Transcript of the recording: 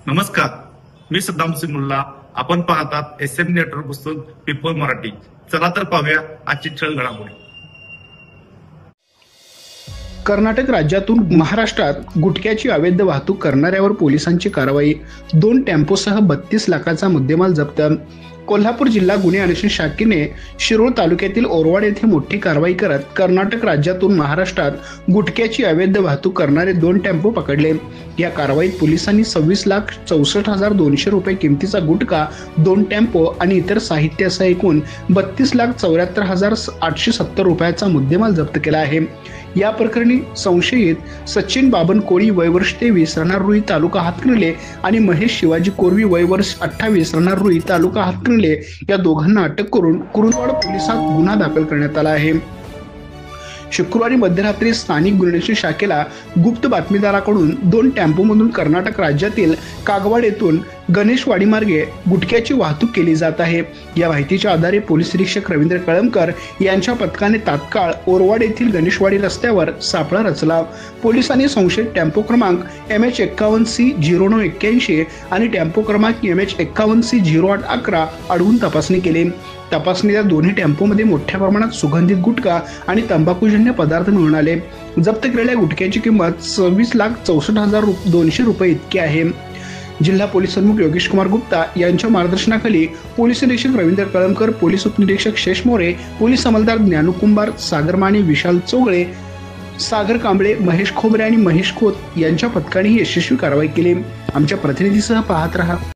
नमस्कार, मी सद्दाम सिंग मुल्ला. आपण पाहतात SM नेटवर्क पुस्तक पीपल मराठी. चला तर पाहूया आजची ठळक घडामोडी. कर्नाटक राज्यातून महाराष्ट्रात गुटख्याची अवैध वाहतूक करणाऱ्यावर पोलिसांची कारवाई. 2 टेम्पोसह 32 लाखाचा मुद्देमाल जप्त. कोल्हापूर जिल्हा गुन्हे अन्वेषण शाखेने शिरोळ तालुक्यातील ओरवाड येथे मोठी कारवाई करत कर्नाटक राज्यातून महाराष्ट्रात गुटख्याची अवैध वाहतूक करणारे 2 टेम्पो पकडले. या कारवाईत पोलिसांनी 26,64,200 रुपये किमतीचा गुटखा, 2 टेम्पो आणि इतर साहित्य असा एकूण 32,74,870 रुपयाचा मुद्देमाल जप्त केला आहे. या प्रकरणी संशयित सचिन बाबन कोळी वय वर्ष 23 राहणार रुई तालुका हातकणंगले आणि महेश शिवाजी कोरवी वय वर्ष 28 राहणार रुई तालुका हातकणंगले या दोघांना अटक करून कुरुंदवाड पोलिसात गुन्हा दाखल करण्यात आला आहे. शुक्रवारी मध्यरात्री स्थानिक गुन्हे अन्वेषण शाखेला गुप्त बातमीदाराकडून 2 टेम्पोमधून कर्नाटक राज्यातील कागवाड येथून गणेशवाडी मार्गे गुटख्याची वाहतूक केली जात आहे. या माहितीच्या आधारे पोलीस निरीक्षक रवींद्र कळमकर यांच्या पथकाने तात्काळ ओरवाड येथील गणेशवाडी रस्त्यावर सापळा रचला. पोलिसांनी संशयित टेम्पो क्रमांक MH51C0981 आणि टेम्पो क्रमांक MH51C0811 अडवून तपासणी केली. तपासणीत या दोन्ही टेम्पोमध्ये मोठ्या प्रमाणात सुगंधित गुटखा आणि तंबाखूजन्य पदार्थ मिळून आले. जप्त केलेल्या गुटख्याची किंमत 26,64,200 रुपये इतकी आहे. जिल्हा पोलीस प्रमुख योगेश कुमार गुप्ता यांच्या मार्गदर्शनाखाली पोलीस निरीक्षक रवींद्र कळमकर, पोलीस उपनिरीक्षक शेष मोरे, पोलीस अंमलदार ज्ञानू कुंभार, सागर माने, विशाल चौगळे, सागर कांबळे, महेश खोबरे आणि महेश खोत यांच्या पथकाने ही यशस्वी कारवाई केली. आमच्या प्रतिनिधीसह पाहत रहा.